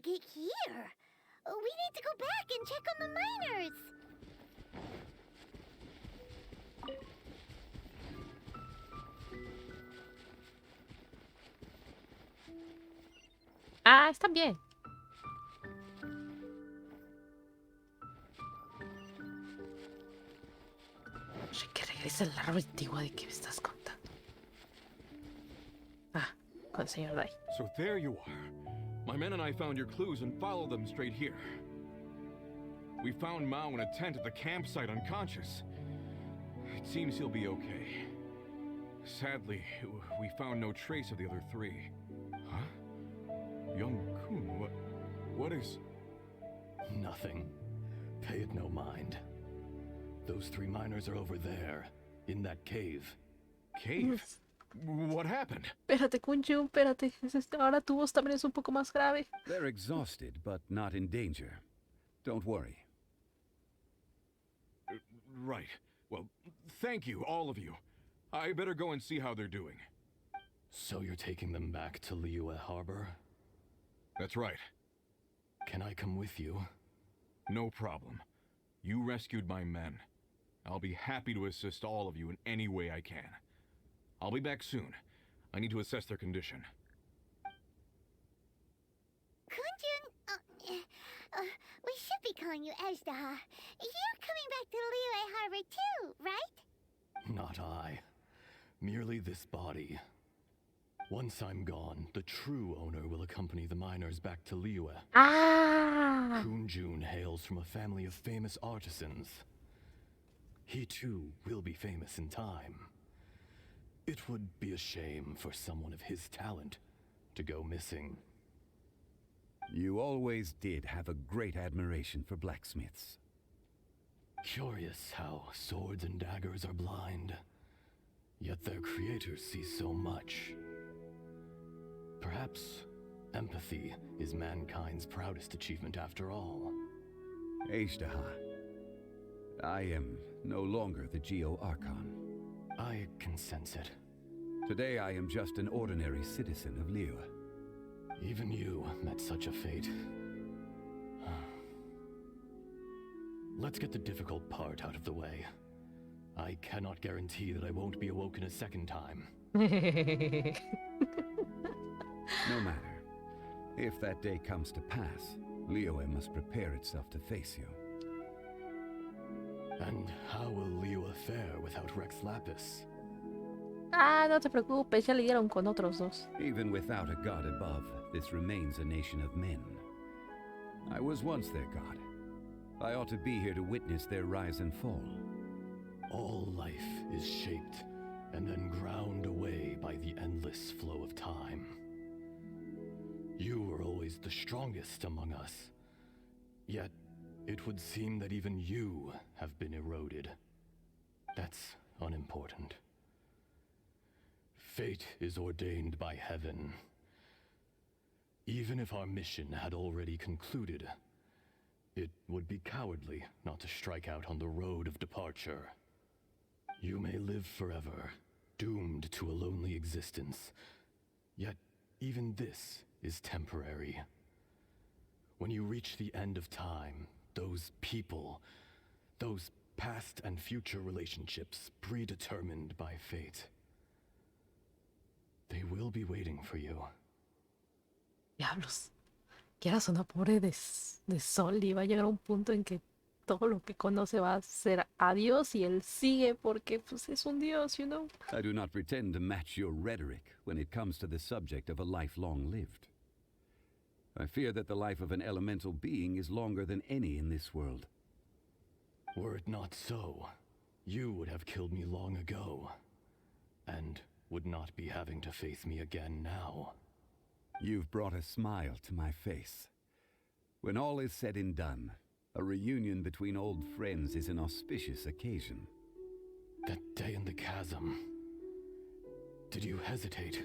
get here? We need to go back and check on the miners. Ah, está bien. Que regrese al árbol antiguo de que me estás contando. Ah, con el señor Dai. So there you are. My men and I found your clues and followed them straight here. We found Mao in a tent at the campsite unconscious. It seems he'll be okay. Sadly, we found no trace of the other three. Huh? Young Kun, what is... Nothing. Pay it no mind. Those three miners are over there, in that cave. Cave? What happened? Espérate, Kunjun, espérate. Ahora tu voz también es un poco más grave. They're exhausted, but not in danger. Don't worry. Right. Well, thank you, all of you. I better go and see how they're doing. So you're taking them back to Liyue Harbor? That's right. Can I come with you? No problem. You rescued my men. I'll be happy to assist all of you in any way I can. I'll be back soon. I need to assess their condition. Kunjun, we should be calling you Azdaha. You're coming back to Liyue Harbor too, right? Not I. Merely this body. Once I'm gone, the true owner will accompany the miners back to Liyue. Ah! Kunjun hails from a family of famous artisans. He too will be famous in time. It would be a shame for someone of his talent to go missing. You always did have a great admiration for blacksmiths. Curious how swords and daggers are blind, yet their creators see so much. Perhaps empathy is mankind's proudest achievement after all. Azdaha, I am no longer the Geo-Archon. I can sense it. Today I am just an ordinary citizen of Liyue. Even you met such a fate. Let's get the difficult part out of the way. I cannot guarantee that I won't be awoken a second time. No matter. If that day comes to pass, Liyue must prepare itself to face you. And how will Liyue fare without Rex Lapis? Ah, no te preocupes, ya le dieron con otros dos. Even without a god above, this remains a nation of men. I was once their god. I ought to be here to witness their rise and fall. All life is shaped and then ground away by the endless flow of time. You were always the strongest among us. Yet, it would seem that even you have been eroded. That's unimportant. Fate is ordained by heaven. Even if our mission had already concluded, it would be cowardly not to strike out on the road of departure. You may live forever, doomed to a lonely existence. Yet, even this is temporary. When you reach the end of time, those people, those past and future relationships predetermined by fate, they will be waiting for you. Diablos. Quieras o no, pobre de Sol, y va a llegar a un punto en que todo lo que conoce va a ser adiós y él sigue porque pues es un dios, you know. I do not pretend to match your rhetoric when it comes to the subject of a life long lived. I fear that the life of an elemental being is longer than any in this world. Were it not so, you would have killed me long ago, and would not be having to face me again now. You've brought a smile to my face. When all is said and done, a reunion between old friends is an auspicious occasion. That day in the chasm, did you hesitate?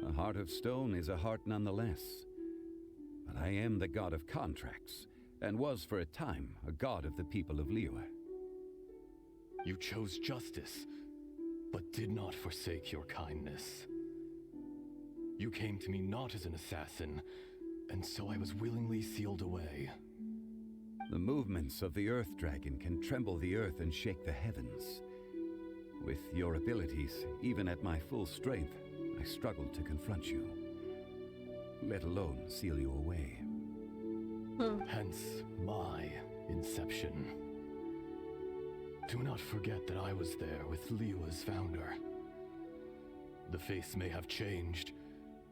A heart of stone is a heart nonetheless. But I am the god of contracts, and was for a time a god of the people of Liyue. You chose justice, but did not forsake your kindness. You came to me not as an assassin, and so I was willingly sealed away. The movements of the Earth Dragon can tremble the earth and shake the heavens. With your abilities, even at my full strength, I struggled to confront you, let alone seal you away. Hence my inception. Do not forget that I was there with Liyue's founder. The face may have changed,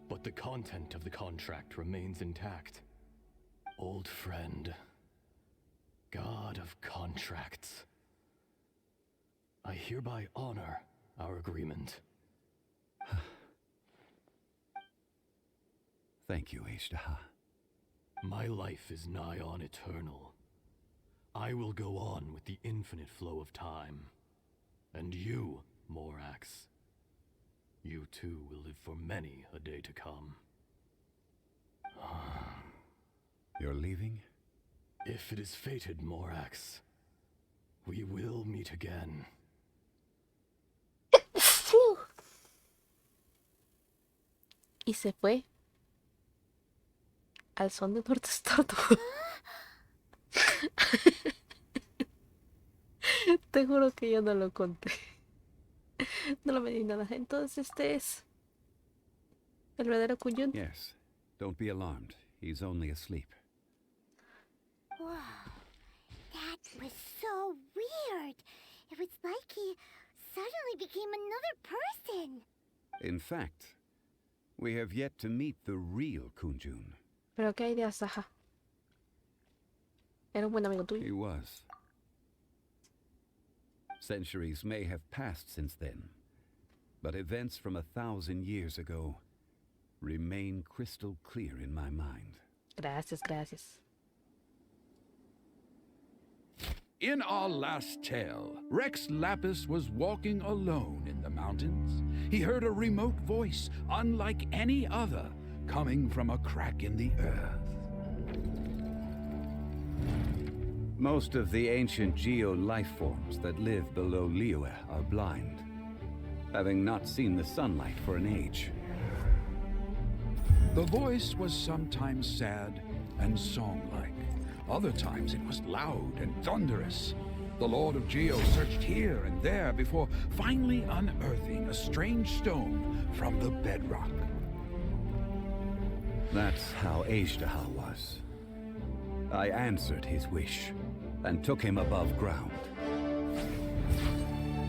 but the content of the contract remains intact. Old friend, God of contracts, I hereby honor our agreement. Thank you, Azdaha. My life is nigh on eternal. I will go on with the infinite flow of time. And you, Morax, you too will live for many a day to come. You're leaving? If it is fated, Morax, we will meet again. Y se fue al son de Norte Star. Te juro que yo no lo conté. No lo medí nada. Entonces este es el verdadero Kunjun. Yes. Don't be alarmed. He's only asleep. Whoa. That was so weird. It was like he suddenly became another person. In fact, we have yet to meet the real Kunjun. Pero qué hay de Azdaha. Era un buen amigo tuyo. He was. Centuries may have passed since then, but events from 1,000 years ago remain crystal clear in my mind. Gracias, gracias. In our last tale, Rex Lapis was walking alone in the mountains. He heard a remote voice, unlike any other, coming from a crack in the earth. Most of the ancient geo-life forms that live below Liyue are blind, having not seen the sunlight for an age. The voice was sometimes sad and song-like. Other times it was loud and thunderous. The Lord of Geo searched here and there before finally unearthing a strange stone from the bedrock. That's how Azdaha was. I answered his wish and took him above ground.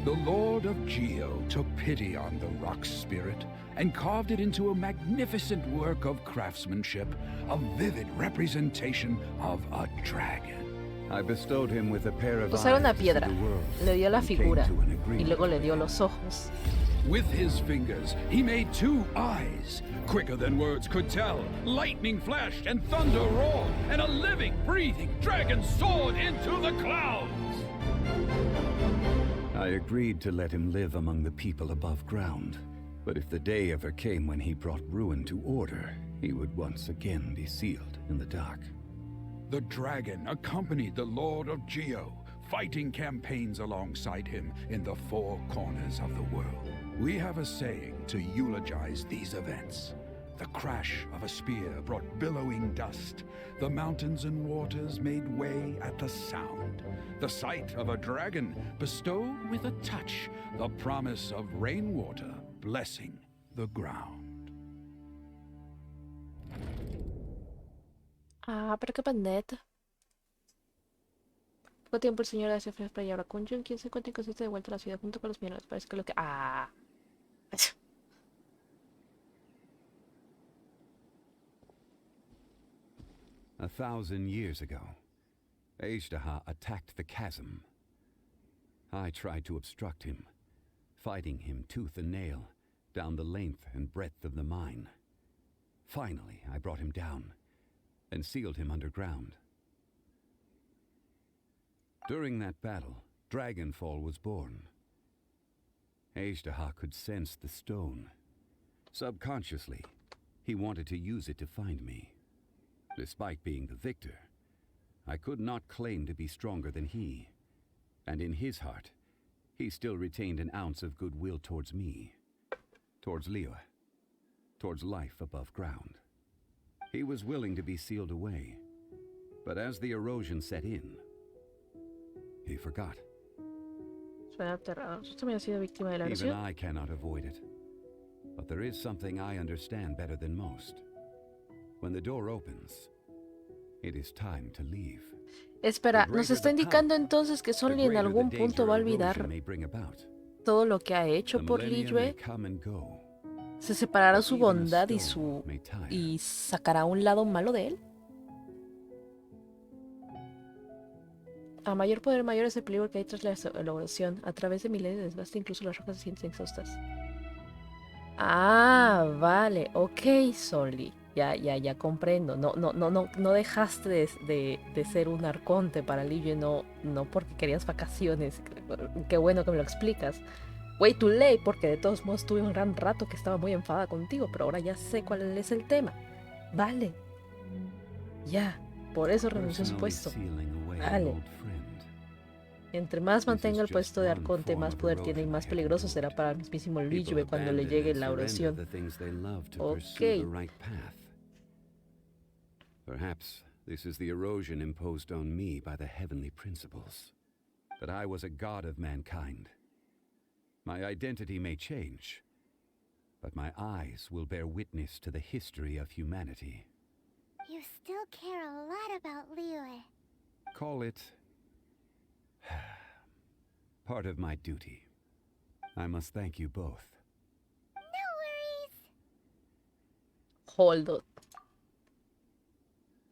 The Lord of Geo took pity on the rock spirit and carved it into a magnificent work of craftsmanship, a vivid representation of a dragon. I bestowed him with a pair of Pues era una eyes to see piedra. the world Le dio la and came figura to an y agreement. luego le dio los ojos. With his fingers, he made 2 eyes, quicker than words could tell. Lightning flashed and thunder roared, and a living, breathing dragon soared into the clouds. I agreed to let him live among the people above ground. But if the day ever came when he brought ruin to order, he would once again be sealed in the dark. The dragon accompanied the Lord of Geo, fighting campaigns alongside him in the 4 corners of the world. We have a saying to eulogize these events. The crash of a spear brought billowing dust. The mountains and waters made way at the sound. The sight of a dragon bestowed with a touch the promise of rainwater blessing the ground. Ah, pero qué pendeta. Poco tiempo el señor hace frío para llevar a Kunjun, quien se encuentra inconsciente de vuelta a la ciudad junto con los mineros. Parece que lo que... Ah. 1,000 years ago, Azdaha attacked the chasm. I tried to obstruct him, fighting him tooth and nail down the length and breadth of the mine. Finally, I brought him down and sealed him underground. During that battle, Dragonfall was born. Azdaha could sense the stone. Subconsciously, he wanted to use it to find me. Despite being the victor, I could not claim to be stronger than he. And in his heart, he still retained an ounce of goodwill towards me, towards Liyue, towards life above ground. He was willing to be sealed away, but as the erosion set in, he forgot. Suena aterrador. Yo también he sido víctima de la Even erosión. I cannot avoid it. But there is something I understand better than most. When the door opens, it is time to leave. Espera, nos está indicando entonces que The Solly en greater the algún danger punto va a erosion olvidar may bring about. todo lo que ha The hecho por millennia may Liyue. come and go, Se separará but su even a bondad y stone may tire. y sacará un lado malo de él. A mayor poder, mayor es el peligro que hay tras la elaboración. A través de milenios desgasta, incluso las rocas se sienten exhaustas. Ah, vale, ok, Solly. Ya comprendo. No dejaste de ser un arconte para Liyue, no porque querías vacaciones. Qué bueno que me lo explicas. Way too late, porque de todos modos tuve un gran rato que estaba muy enfadada contigo, pero ahora ya sé cuál es el tema. Vale. Ya, por eso renunció a su puesto. Vale. Entre más mantenga el puesto de arconte, más poder tiene y más peligroso será para el mismísimo Liyue cuando le llegue la erosión. Ok. Perhaps this is the erosion imposed on me by the heavenly principles. That I was a god of mankind. My identity may change, but my eyes will bear witness to the history of humanity. You still care a lot about Liyue. Call it part of my duty. I must thank you both. No worries. Hold on.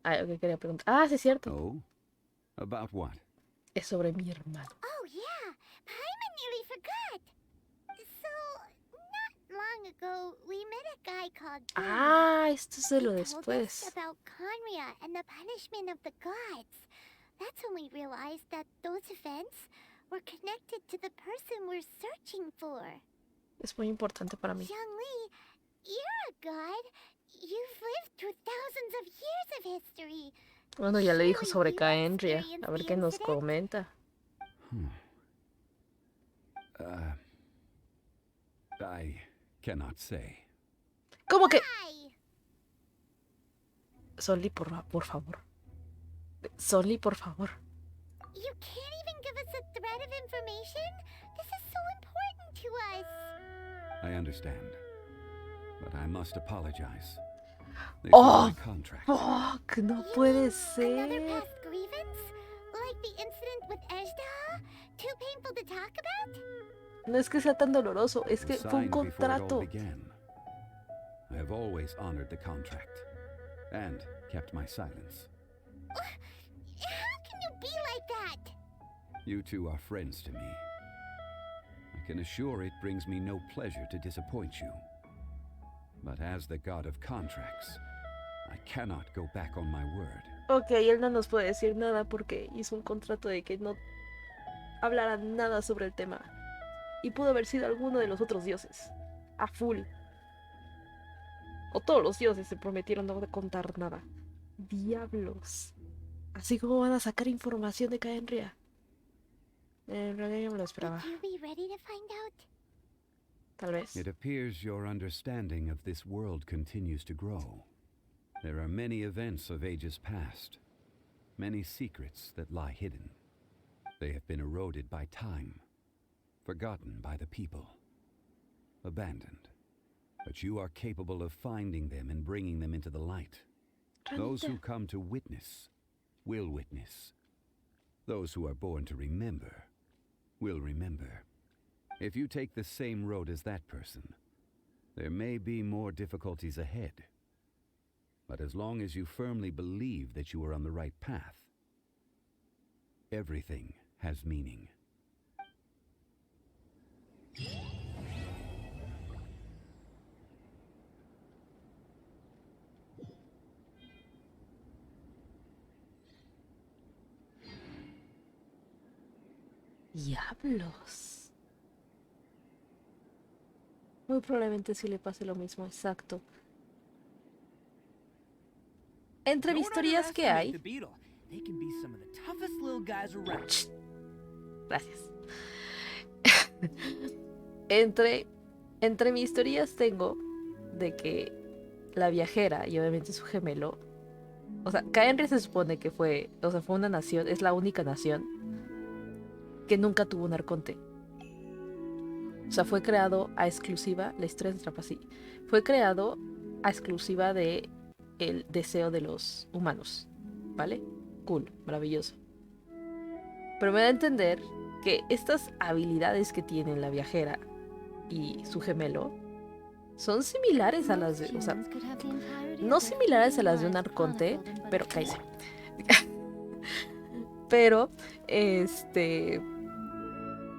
Ah, ¿qué quería preguntar? Ah, sí, es cierto. Oh? About what? Es sobre mi hermano. Oh yeah, Paimon nearly forgot. So, not long ago, we met a guy called Gin. Ah, esto es de lo He told us después. about Conria and the punishment of the gods. That's when we realized that those events were connected to the person we're searching for. Es muy importante para mí. Xiangli, you're a god. You've lived through thousands of years of history. Bueno, ya le dijo Surely sobre you Caenria. experienced A ver the qué nos incident? comenta. I cannot say. ¿Cómo que? Why? Solly, por favor. Solly, por favor. You can't even give us a thread of information? This is so important to us. I understand. But I must apologize. This Oh, is my contract. Fuck, no You puede mean ser. Another past grievance? Like the incident with Azdaha? Too painful to talk about? No es que sea tan doloroso, es que fue un Signed before it all contrato. began. I have always honored the contract and kept my silence. How can you be like that? You two are friends to me. I can assure it brings me no pleasure to disappoint you. But as the god of contracts, I cannot go back on my word. Ok, él no nos puede decir nada porque hizo un contrato de que no hablara nada sobre el tema. Y pudo haber sido alguno de los otros dioses. A full. O todos los dioses se prometieron no contar nada. Diablos. Así como van a sacar información de Caenria. En realidad yo me lo esperaba. Would you be ready to find out? Tal vez. It appears your understanding of this world continues to grow. There are many events of ages past, many secrets that lie hidden. They have been eroded by time, forgotten by the people, abandoned. But you are capable of finding them and bringing them into the light. Those who come to witness will witness. Those who are born to remember will remember. If you take the same road as that person, there may be more difficulties ahead. But as long as you firmly believe that you are on the right path, everything has meaning. Diablos. Muy probablemente sí le pase lo mismo, exacto. Entre historias que hay. Gracias. entre mis historias tengo de que la viajera y obviamente su gemelo, o sea, Caenria se supone que fue, o sea, fue una nación, es la única nación que nunca tuvo un arconte. O sea, fue creado a exclusiva, la historia se atrapa así, fue creado a exclusiva de el deseo de los humanos, ¿vale? Cool, maravilloso. Pero me da a entender que estas habilidades que tienen la viajera y su gemelo son similares a las de, o sea, no similares a las de un arconte, pero cállese. Pero,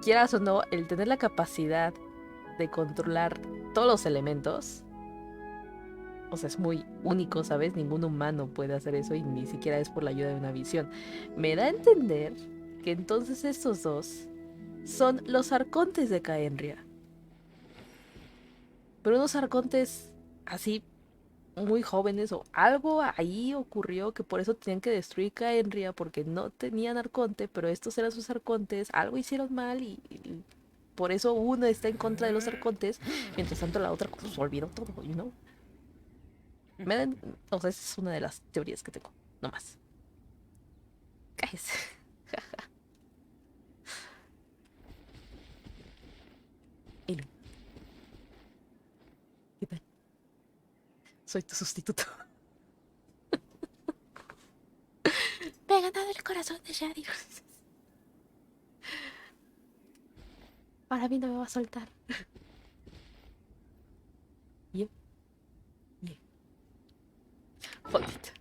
quieras o no, el tener la capacidad de controlar todos los elementos, o sea, es muy único, ¿sabes? Ningún humano puede hacer eso y ni siquiera es por la ayuda de una visión. Me da a entender que entonces estos dos son los arcontes de Caenria. Pero unos arcontes así muy jóvenes o algo ahí ocurrió que por eso tenían que destruir Caenria porque no tenían arconte, pero estos eran sus arcontes, algo hicieron mal y por eso uno está en contra de los arcontes, mientras tanto la otra pues, olvidó todo, you know. O sea, esa es una de las teorías que tengo, no más. Cállese. Elu. ¿Qué tal? Soy tu sustituto. Me he ganado el corazón de Shadi. Ahora a mí no me va a soltar. Yeah. Yeah. Fuck it.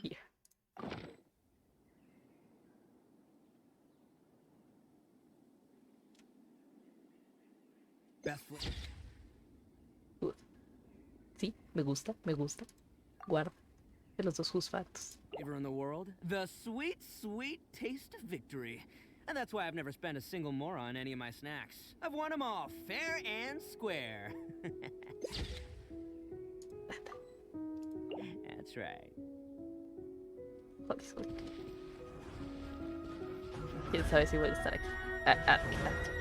Yeah. Good. Sí, me gusta, me gusta. Guarda de los dos husfatos. Flavor in the world, the sweet, sweet taste of victory. And that's why I've never spent a single more on any of my snacks. I've won them all, fair and square. That's right. Joder, ¿quién sabe si voy a estar aquí? Aquí.